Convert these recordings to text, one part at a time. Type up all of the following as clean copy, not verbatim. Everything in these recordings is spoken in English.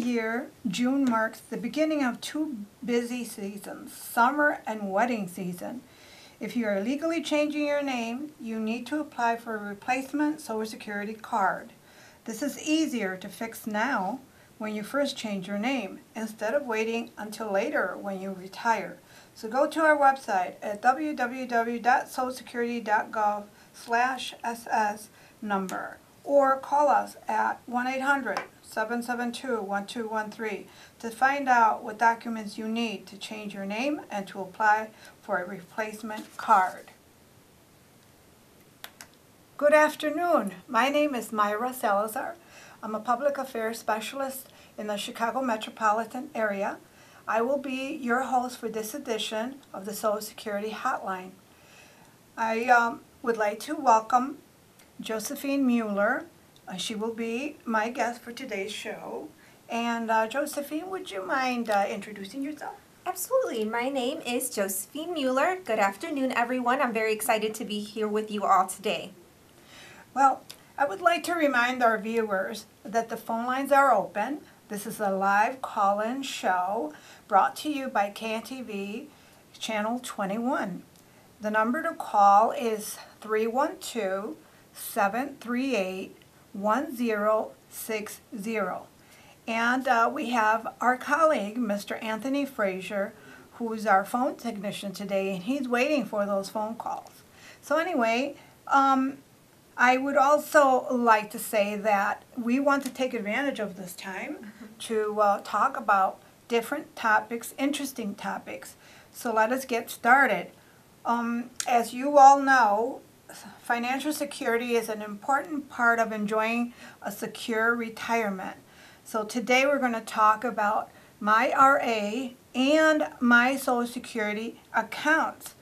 year, June marks the beginning of two busy seasons, summer and wedding season. If you are legally changing your name, you need to apply for a replacement Social Security card. This is easier to fix now when you first change your name, instead of waiting until later when you retire. So go to our website at www.socialsecurity.gov/SS number, or call us at 1-800-772-1213 to find out what documents you need to change your name and to apply for a replacement card. Good afternoon. My name is Myra Salazar. I'm a public affairs specialist in the Chicago metropolitan area. I will be your host for this edition of the Social Security Hotline. I would like to welcome Josephine Mueller. She will be my guest for today's show. And Josephine, would you mind introducing yourself? Absolutely. My name is Josephine Mueller. Good afternoon, everyone. I'm very excited to be here with you all today. Well, I would like to remind our viewers that the phone lines are open. This is a live call-in show brought to you by KNTV Channel 21. The number to call is 312-738-1060. And we have our colleague, Mr. Anthony Frazier, who's our phone technician today, and he's waiting for those phone calls. So anyway, I would also like to say that we want to take advantage of this time to talk about different topics, interesting topics. So let us get started. As you all know, financial security is an important part of enjoying a secure retirement. So today we're going to talk about my RA and my Social Security accounts.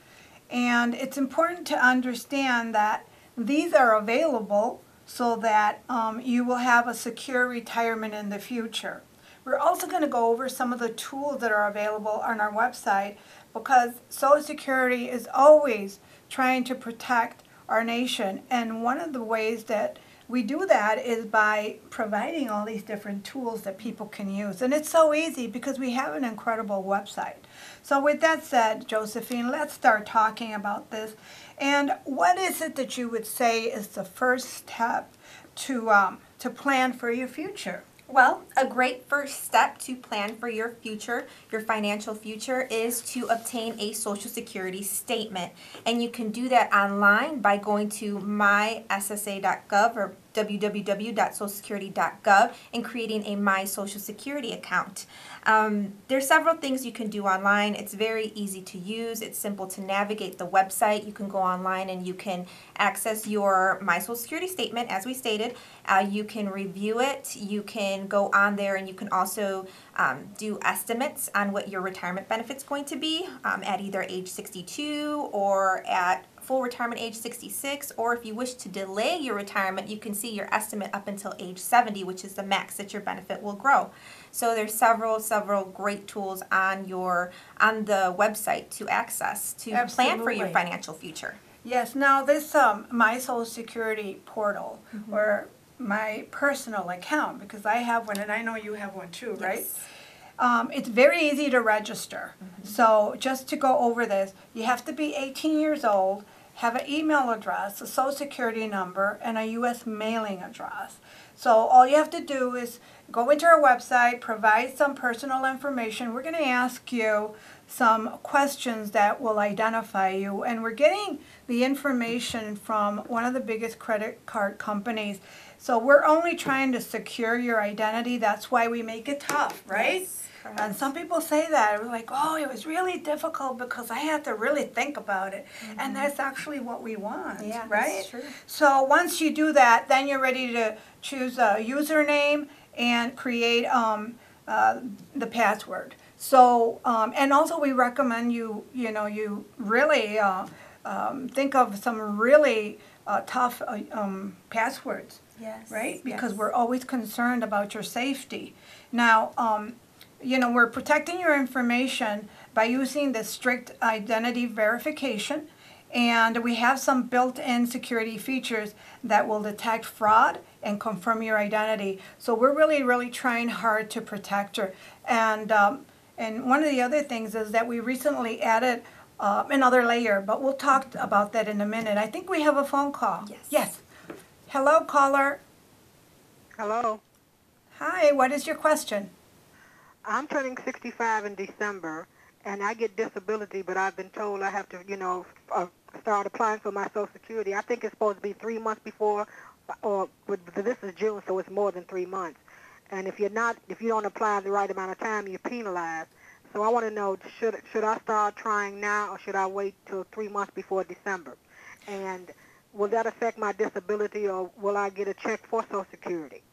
And it's important to understand that these are available so that you will have a secure retirement in the future. We're also going to go over some of the tools that are available on our website, because Social Security is always trying to protect our nation. And one of the ways that we do that is by providing all these different tools that people can use. And it's so easy because we have an incredible website. So with that said, Josephine, let's start talking about this. And what is it that you would say is the first step to plan for your future? Well, a great first step to plan for your future, your financial future, is to obtain a Social Security statement. And you can do that online by going to myssa.gov or www.socialsecurity.gov and creating a My Social Security account. There's several things you can do online. It's very easy to use. It's simple to navigate the website. You can go online and you can access your My Social Security statement, as we stated. You can review it. You can go on there and you can also do estimates on what your retirement benefit's going to be at either age 62 or at full retirement age 66, or if you wish to delay your retirement, you can see your estimate up until age 70, which is the max that your benefit will grow. So there's several great tools on the website to access to plan for your financial future. Yes. Now this My Social Security portal, or my personal account, because I have one and I know you have one too, right? Yes. It's very easy to register. So just to go over this, you have to be 18 years old, have an email address, a Social Security number, and a U.S. mailing address. So all you have to do is go into our website, provide some personal information. We're going to ask you some questions that will identify you, and we're getting the information from one of the biggest credit card companies. So we're only trying to secure your identity. That's why we make it tough, right? Yes. And some people say that. We're like, oh, it was really difficult because I had to really think about it. And that's actually what we want, right? That's true. So once you do that, then you're ready to choose a username and create the password. So, and also we recommend you really think of some really tough passwords, right? Because we're always concerned about your safety. Now, we're protecting your information by using the strict identity verification, And we have some built-in security features that will detect fraud and confirm your identity. So we're really, really trying hard to protect her. And one of the other things is that we recently added another layer, but we'll talk about that in a minute. I think we have a phone call. Yes. Yes. Hello, caller. Hello. Hi, what is your question? I'm turning 65 in December, and I get disability, but I've been told I have to, start applying for my Social Security. I think it's supposed to be 3 months before, but this is June, so it's more than 3 months. And if you don't apply the right amount of time, you're penalized. So I want to know, should I start trying now, or should I wait till 3 months before December? And will that affect my disability, or will I get a check for Social Security?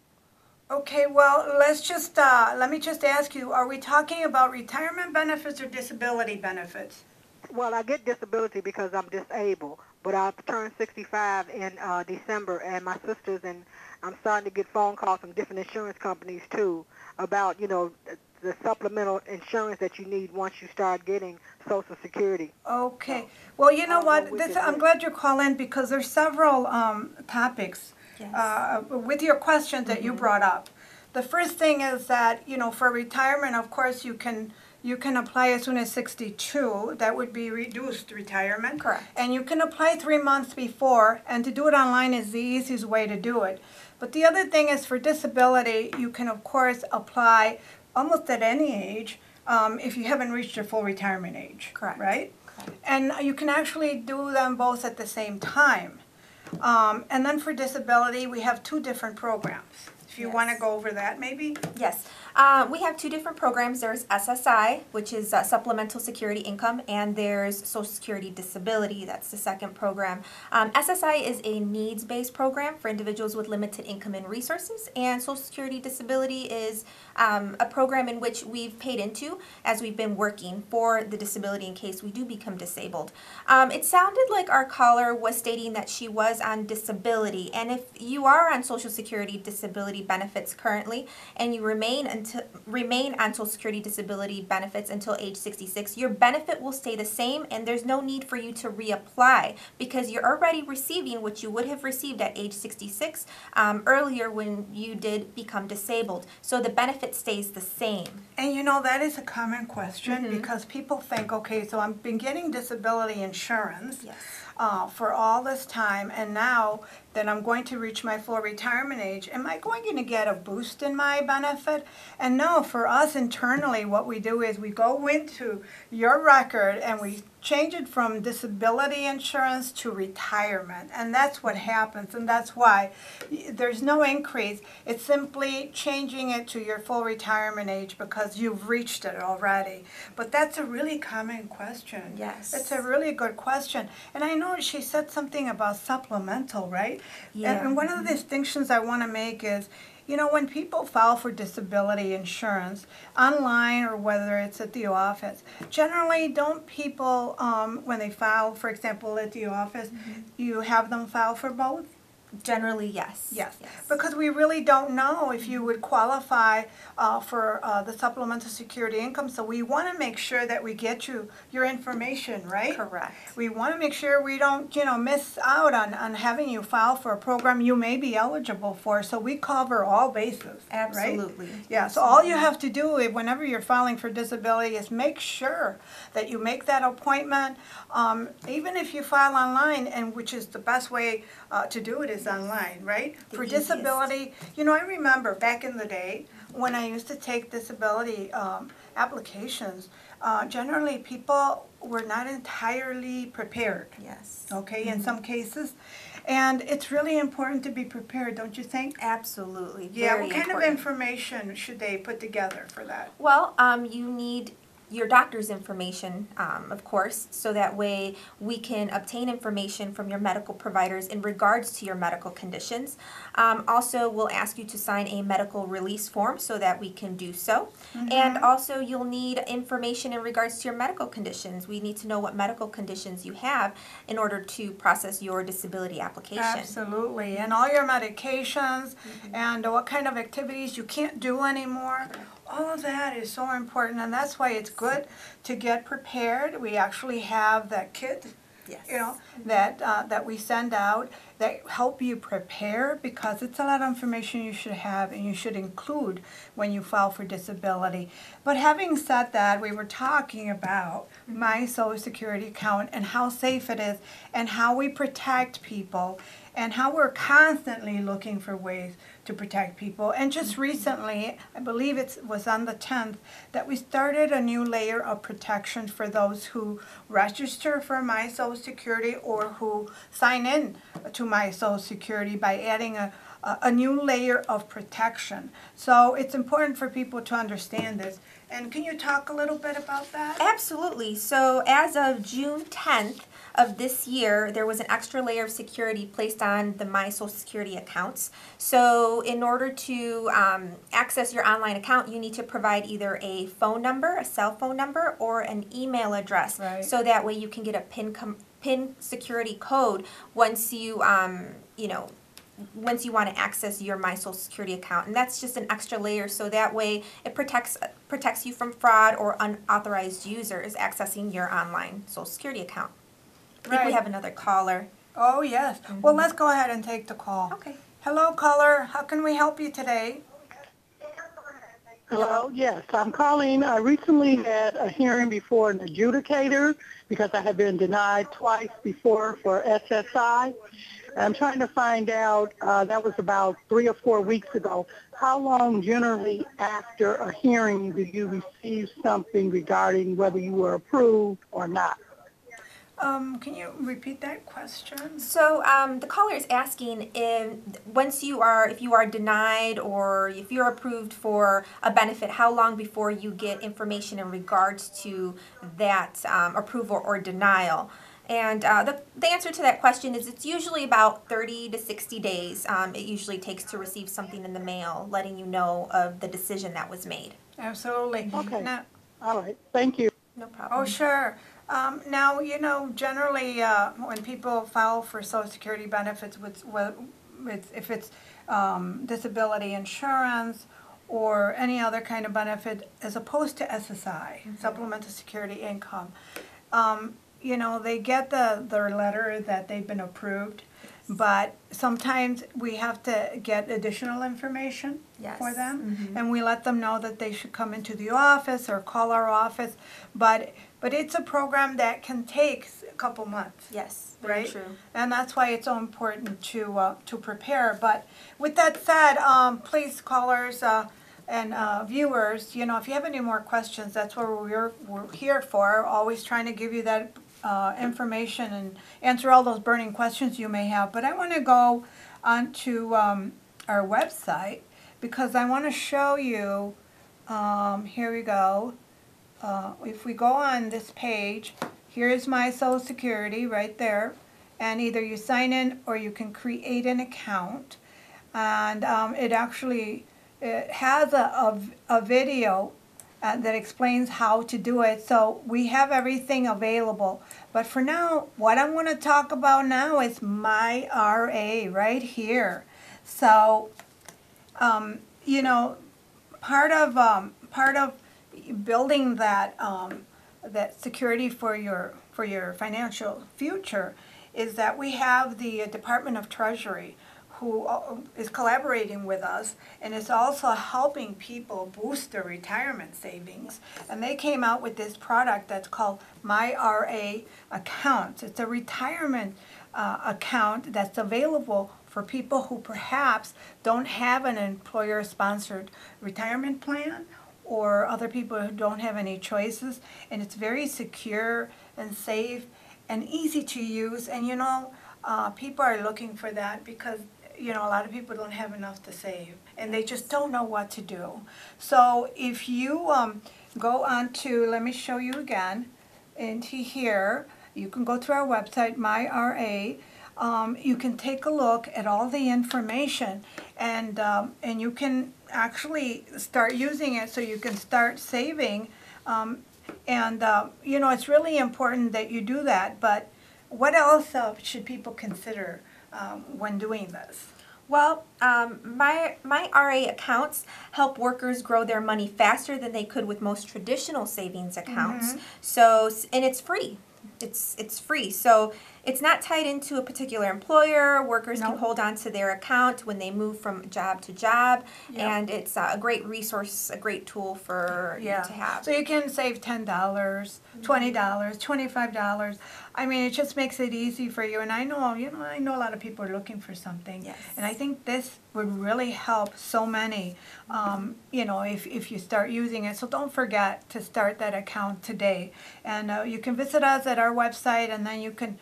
Okay, well, let me just ask you, are we talking about retirement benefits or disability benefits? Well, I get disability because I'm disabled, but I've turned 65 in December, and my sisters, and I'm starting to get phone calls from different insurance companies too about, the supplemental insurance that you need once you start getting Social Security. Okay, well, you know what, which I'm glad you're calling because there's several topics Yes. with your questions that you brought up. The first thing is that, for retirement, of course, you can apply as soon as 62. That would be reduced retirement. Correct. And you can apply 3 months before, and to do it online is the easiest way to do it. But the other thing is for disability, you can, of course, apply almost at any age if you haven't reached your full retirement age. Correct. Right? Correct. And you can actually do them both at the same time. And then for disability, we have 2 different programs. If you want to Yes. go over that, maybe? Yes. We have 2 different programs. There's SSI, which is Supplemental Security Income, and there's Social Security Disability. That's the second program. SSI is a needs-based program for individuals with limited income and resources, and Social Security Disability is a program in which we've paid into as we've been working for the disability in case we do become disabled. It sounded like our caller was stating that she was on disability, and if you are on Social Security Disability benefits currently and you remain on Social Security Disability benefits until age 66, your benefit will stay the same, and there's no need for you to reapply because you're already receiving what you would have received at age 66 earlier when you did become disabled. So the benefit stays the same. And that is a common question because people think, okay, so I've been getting disability insurance Yes. For all this time, and now that I'm going to reach my full retirement age, am I going to get a boost in my benefit? And no, for us internally, what we do is we go into your record and we change it from disability insurance to retirement. And that's what happens, and that's why there's no increase. It's simply changing it to your full retirement age because you've reached it already. But that's a really common question. Yes. It's a really good question. And I know she said something about supplemental, right? Yeah. And one of the distinctions I want to make is, when people file for disability insurance, online or whether it's at the office, generally don't people, when they file, for example, at the office, you have them file for both? Generally, yes. Yes, because we really don't know if you would qualify for the supplemental security income, so we want to make sure that we get you your information, right? Correct. We want to make sure we don't, miss out on having you file for a program you may be eligible for, so we cover all bases, Absolutely. right? Yeah, so all you have to do whenever you're filing for disability is make sure that you make that appointment, even if you file online, and which is the best way to do it is online, right? The For easiest. disability, I remember back in the day when I used to take disability applications, generally people were not entirely prepared, Yes. okay, in some cases. And it's really important to be prepared, don't you think? Absolutely. Yeah, Very what kind important. of information should they put together for that? Well, you need your doctor's information, of course, so that way we can obtain information from your medical providers in regards to your medical conditions. Also, we'll ask you to sign a medical release form so that we can do so. And also, you'll need information in regards to your medical conditions. We need to know what medical conditions you have in order to process your disability application. Absolutely, and all your medications and what kind of activities you can't do anymore. All of that is so important, and that's why it's good to get prepared. We actually have that kit Yes. you know, that we send out that help you prepare, because it's a lot of information you should have and you should include when you file for disability. But having said that, we were talking about my Social Security account and how safe it is and how we protect people and how we're constantly looking for ways to protect people. And just recently, I believe it was on the 10th, that we started a new layer of protection for those who register for my Social Security or who sign in to my Social Security by adding a new layer of protection. So it's important for people to understand this. And can you talk a little bit about that? Absolutely. So as of June 10th of this year, there was an extra layer of security placed on the My Social Security accounts. So in order to access your online account, you need to provide either a phone number, a cell phone number, or an email address. Right. So that way you can get a PIN security code once you, once you want to access your My Social Security account. And that's just an extra layer, so that way it protects you from fraud or unauthorized users accessing your online Social Security account. I think we have another caller. Oh, yes. Well, let's go ahead and take the call. Okay. Hello, caller. How can we help you today? Hello, yes, I'm calling. I recently had a hearing before an adjudicator because I had been denied twice before for SSI. I'm trying to find out, that was about 3 or 4 weeks ago, how long generally after a hearing do you receive something regarding whether you were approved or not? Can you repeat that question? So the caller is asking if you are denied or if you're approved for a benefit, how long before you get information in regards to that approval or denial. And the answer to that question is it's usually about 30 to 60 days. It usually takes to receive something in the mail letting you know of the decision that was made. Absolutely. Okay. Now, All right, thank you. No problem. oh, sure. Now, generally when people file for Social Security benefits if it's disability insurance or any other kind of benefit as opposed to SSI, Supplemental Security Income, they get their letter that they've been approved, but sometimes we have to get additional information for them, and we let them know that they should come into the office or call our office, but it's a program that can take a couple months. Yes, very Right? true. And that's why it's so important to prepare. But with that said, please, callers and viewers, if you have any more questions, that's what we're here for, always trying to give you that information and answer all those burning questions you may have. But I want to go onto our website because I want to show you, here we go. If we go on this page, here's my Social Security right there, and either you sign in or you can create an account, and it has a video that explains how to do it. So we have everything available, but for now, what I'm going to talk about now is my RA right here. So part of building that security for your financial future is that we have the Department of Treasury who is collaborating with us and is also helping people boost their retirement savings. And they came out with this product that's called My RA Account. It's a retirement account that's available for people who perhaps don't have an employer-sponsored retirement plan or other people who don't have any choices. And it's very secure and safe and easy to use. And people are looking for that because a lot of people don't have enough to save and they just don't know what to do. So if you go on to, let me show you again, into here, you can go to our website, My RA. You can take a look at all the information and you can actually start using it so you can start saving. It's really important that you do that, but what else should people consider when doing this? Well, my RA accounts help workers grow their money faster than they could with most traditional savings accounts. So, and it's free. it's free. So it's not tied into a particular employer. Workers can Nope. hold on to their account when they move from job to job. Yep. And it's a great resource, a great tool for you to have. So you can save $10, $20, $25. I mean, it just makes it easy for you. And I know a lot of people are looking for something. Yes. And I think this would really help so many, if you start using it. So don't forget to start that account today. And you can visit us at our website, and then you can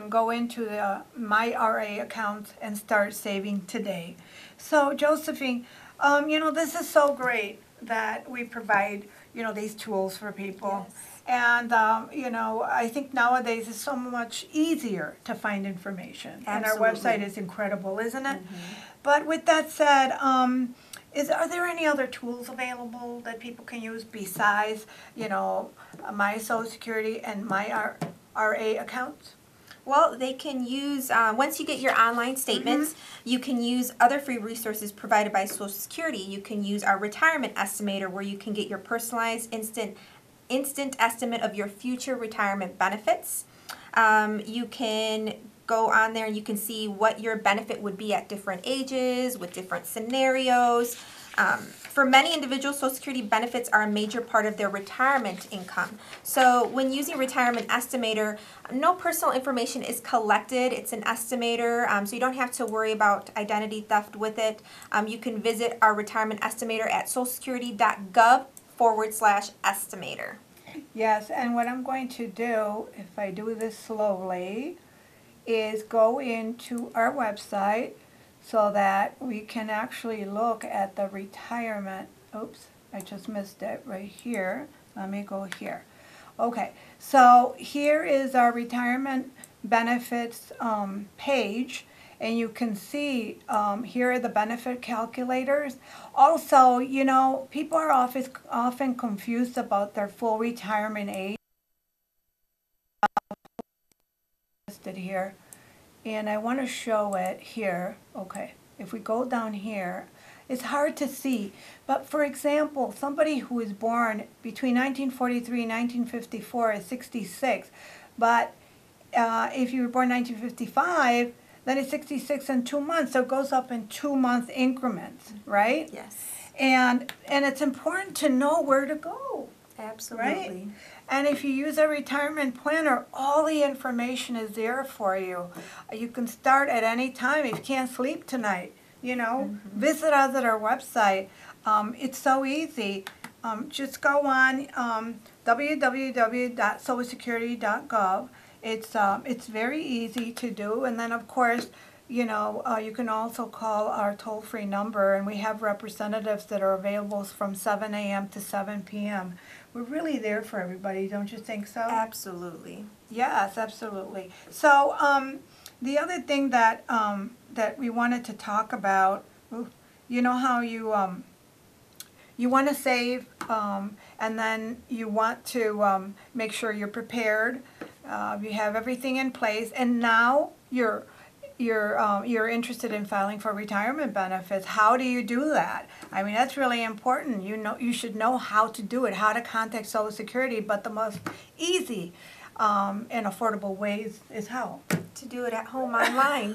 go into the My RA account and start saving today. So Josephine, this is so great that we provide, these tools for people. Yes. And, I think nowadays it's so much easier to find information. Absolutely. And our website is incredible, isn't it? But with that said, are there any other tools available that people can use besides, my Social Security and my RA accounts? Well, they can use, once you get your online statements, you can use other free resources provided by Social Security. You can use our retirement estimator, where you can get your personalized instant estimate of your future retirement benefits. You can go on there and you can see what your benefit would be at different ages with different scenarios. For many individuals, Social Security benefits are a major part of their retirement income. So when using Retirement Estimator, no personal information is collected. It's an estimator, so you don't have to worry about identity theft with it. You can visit our Retirement Estimator at socialsecurity.gov/estimator. Yes, and what I'm going to do, if I do this slowly, is go into our website so that we can actually look at the retirement. Oops, I just missed it right here. Let me go here. Okay, so here is our retirement benefits page, and you can see here are the benefit calculators. Also, people are often confused about their full retirement age. Listed here. And I want to show it here. Okay, if we go down here, it's hard to see. But for example, somebody who was born between 1943 and 1954 is 66. But if you were born 1955, then it's 66 in 2 months. So it goes up in 2-month increments, right? Yes. And it's important to know where to go. Absolutely. Right? And if you use a retirement planner, all the information is there for you. You can start at any time. If you can't sleep tonight, visit us at our website. It's so easy. Just go on www.socialsecurity.gov. It's very easy to do. And then, of course, you can also call our toll-free number, and we have representatives that are available from 7 a.m. to 7 p.m. We're really there for everybody, don't you think so? Absolutely. Yes, absolutely. So the other thing that we wanted to talk about, how you want to save, and then you want to make sure you're prepared. You have everything in place, and now you're interested in filing for retirement benefits. How do you do that? I mean, that's really important. You should know how to do it, how to contact Social Security, but the most easy and affordable way is how? To do it at home online,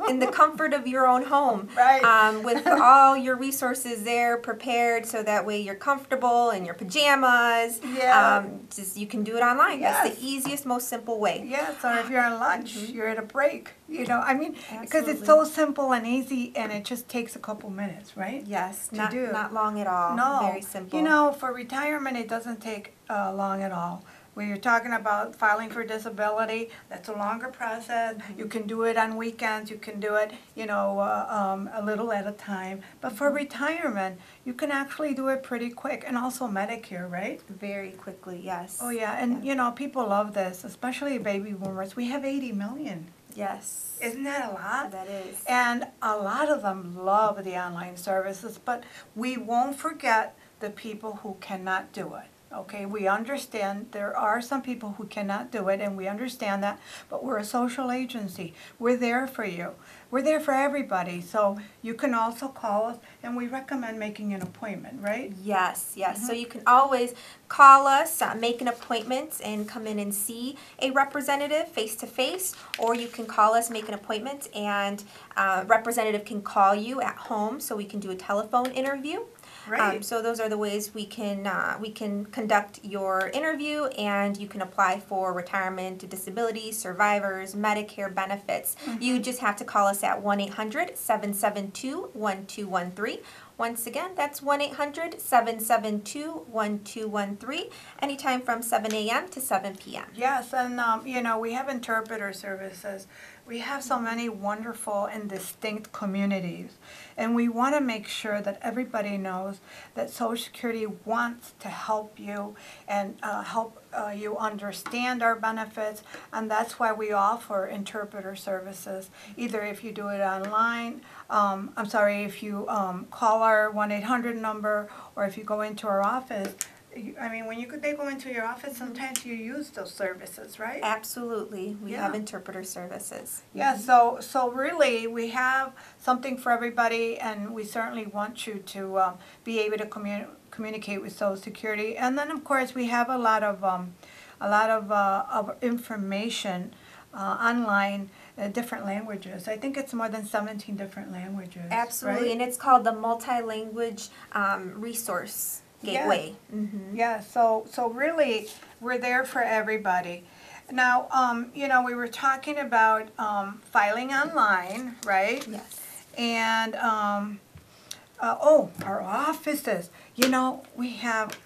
in the comfort of your own home, Right. With all your resources there prepared, so that way you're comfortable in your pajamas. Yeah. Just you can do it online. Yes. That's the easiest, most simple way. Yes, or if you're on lunch, you're at a break, because it's Absolutely. so simple and easy, and it just takes a couple minutes, right? Yes, To not do. not long at all. No. Very simple. For retirement, it doesn't take long at all. When you're talking about filing for disability, that's a longer process. You can do it on weekends. You can do it, a little at a time. But for retirement, you can actually do it pretty quick. And also Medicare, right? Very quickly, yes. Oh, yeah. And, people love this, especially baby boomers. We have 80 million. Yes. Isn't that a lot? That is. And a lot of them love the online services, but we won't forget the people who cannot do it. Okay, we understand there are some people who cannot do it, and we understand that, but we're a social agency. We're there for you. We're there for everybody, so you can also call us, and we recommend making an appointment, right? Yes, yes. So you can always call us, make an appointment, and come in and see a representative face to face, or you can call us, make an appointment, and representative can call you at home, so we can do a telephone interview. Right. So those are the ways we can conduct your interview, and you can apply for retirement, disability, survivors, Medicare benefits. You just have to call us at 1-800-772-1213. Once again, that's 1-800-772-1213, anytime from 7 a.m. to 7 p.m. Yes, and you know, we have interpreter services. We have so many wonderful and distinct communities, and we want to make sure that everybody knows that Social Security wants to help you and help you understand our benefits, and that's why we offer interpreter services. Either if you do it online, if you call our 1-800 number, or if you go into our office. I mean, when they go into your office, sometimes you use those services, right? Absolutely. We Yeah. have interpreter services. Yeah, so really, we have something for everybody, and we certainly want you to be able to communicate with Social Security. And then, of course, we have a lot of information online. Different languages. I think it's more than 17 different languages. Absolutely, right? and it's called the Multi-Language Resource Gateway. Yeah, so really, we're there for everybody. Now, you know, we were talking about filing online, right? Yes. And, our offices. You know, we have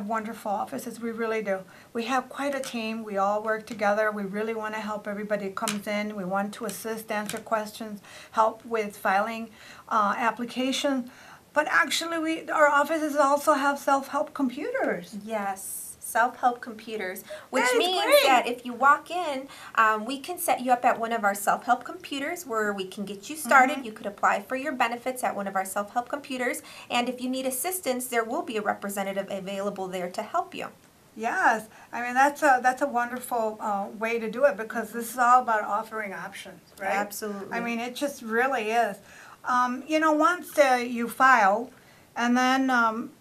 wonderful offices, we really do. We have quite a team, we all work together, we really want to help everybody who comes in, we want to assist, answer questions, help with filing applications. But actually, our offices also have self-help computers. Yes, self-help computers, which That is means great. that if you walk in, we can set you up at one of our self-help computers where we can get you started. You could apply for your benefits at one of our self-help computers, and if you need assistance, there will be a representative available there to help you. Yes, I mean, that's a wonderful way to do it, because this is all about offering options, right? Absolutely. I mean, it just really is. You know, once you file, and then,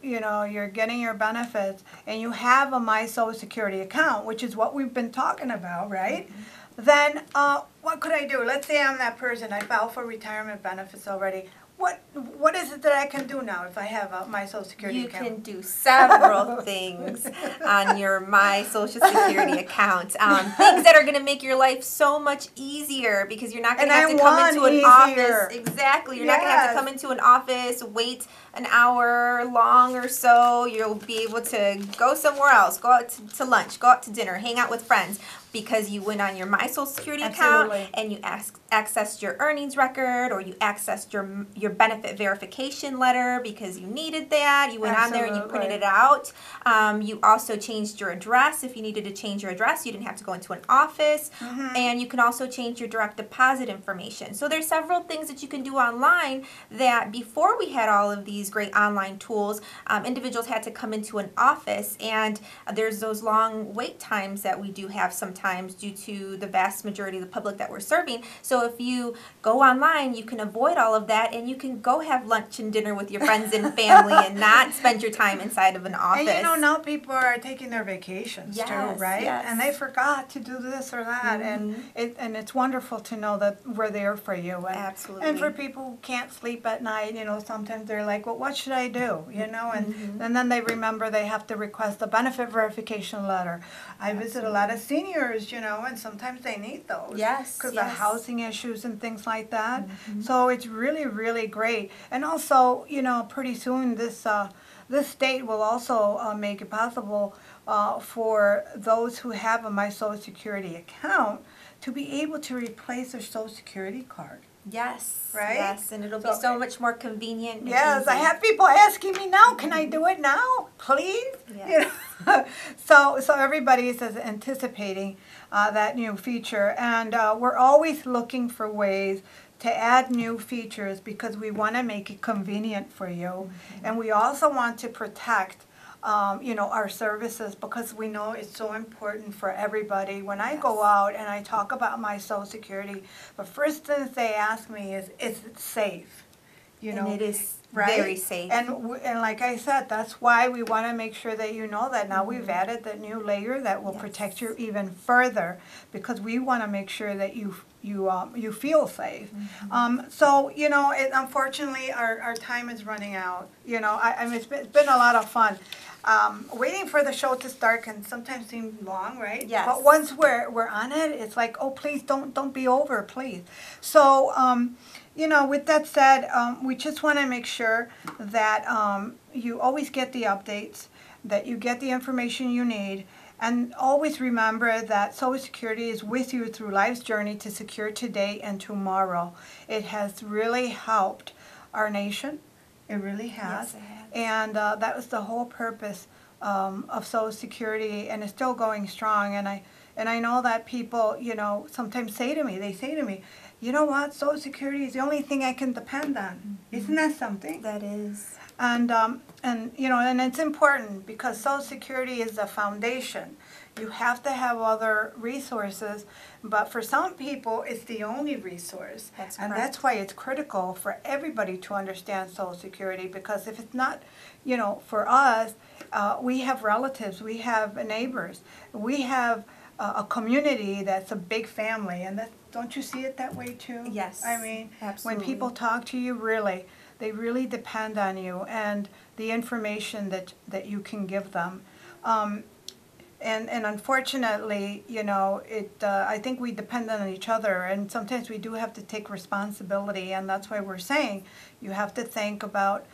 you know, you're getting your benefits, and you have a My Social Security account, which is what we've been talking about, right? Then, what could I do? Let's say I'm that person, I filed for retirement benefits already. What is it that I can do now if I have My Social Security You account? can do several things on your My Social Security account. Things that are going to make your life so much easier, because you're not going to have to come into an office. Exactly. You're not going to have to come into an office, wait an hour long or so. You'll be able to go somewhere else, go out to lunch, go out to dinner, hang out with friends, because you went on your My Social Security account and you accessed your earnings record, or you accessed your benefit verification letter because you needed that. You went on there and you printed it out. You also changed your address. If you needed to change your address, you didn't have to go into an office. And you can also change your direct deposit information. So there's several things that you can do online that before we had all of these great online tools, individuals had to come into an office, and there's those long wait times that we do have sometimes due to the vast majority of the public that we're serving. So if you go online, you can avoid all of that, and you can go have lunch and dinner with your friends and family and not spend your time inside of an office. And you know, now people are taking their vacations too, right? Yes. And they forgot to do this or that, and it's wonderful to know that we're there for you. And, Absolutely. And for people who can't sleep at night, you know, sometimes they're like, well, what should I do? You know, and then they remember they have to request a benefit verification letter. I visit a lot of seniors, you know, and sometimes they need those. Yes, Because yes. of housing issues and things like that. So it's really, really great. And also, you know, pretty soon this state will also make it possible for those who have a My Social Security account to be able to replace their Social Security card. Yes. Right? Yes, and it'll be so much more convenient. And Yes, easy. I have people asking me now, can I do it now, please? Yes. You know? So everybody is anticipating that new feature, and we're always looking for ways to add new features because we want to make it convenient for you, and we also want to protect our services, because we know it's so important for everybody. When I go out and I talk about my Social Security, the first thing they ask me is it safe? And it is right? very safe. And like I said, that's why we want to make sure that you know that now we've added the new layer that will protect you even further, because we want to make sure that you feel safe. So unfortunately our time is running out. I mean it's been a lot of fun. Waiting for the show to start can sometimes seem long, right? Yes. But once we're on it, it's like, oh, please don't be over, please. So with that said, we just want to make sure that you always get the updates, that you get the information you need, and always remember that Social Security is with you through life's journey to secure today and tomorrow. It has really helped our nation. It really has. Yes, it has. And that was the whole purpose of Social Security, and it's still going strong. And I know that people, sometimes say to me, you know what, Social Security is the only thing I can depend on. Isn't that something? That is. And it's important, because Social Security is the foundation. You have to have other resources, but for some people, it's the only resource. That's and correct. that's why it's critical for everybody to understand Social Security, because if it's not, for us, we have relatives, we have neighbors, we have a community that's a big family, and don't you see it that way too? Yes, I mean, absolutely. when people talk to you, they really depend on you and the information that you can give them. And unfortunately, I think we depend on each other, and sometimes we do have to take responsibility, and that's why we're saying you have to think about,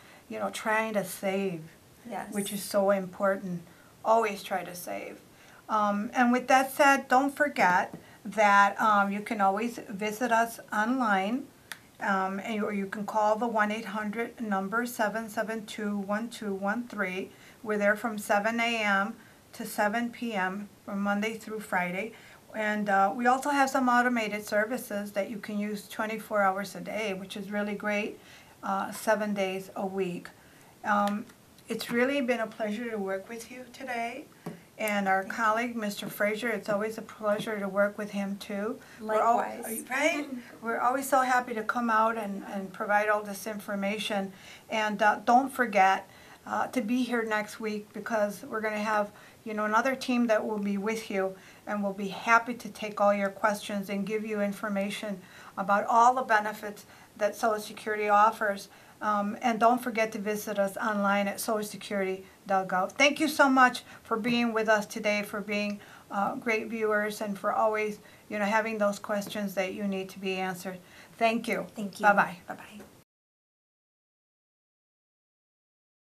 trying to save, Yes. which is so important. Always try to save. And with that said, don't forget that you can always visit us online, or you can call the 1-800 number 772-1213. We're there from 7 a.m. to 7 p.m. from Monday through Friday. And we also have some automated services that you can use 24 hours a day, which is really great, 7 days a week. It's really been a pleasure to work with you today. And our colleague, Mr. Frazier, it's always a pleasure to work with him too. Likewise. Right? We're always so happy to come out and provide all this information. And don't forget to be here next week, because we're going to have another team that will be with you, and we'll be happy to take all your questions and give you information about all the benefits that Social Security offers. And don't forget to visit us online at socialsecurity.gov. Thank you so much for being with us today, for being great viewers, and for always having those questions that you need to be answered. Thank you. Thank you. Bye-bye. Bye-bye.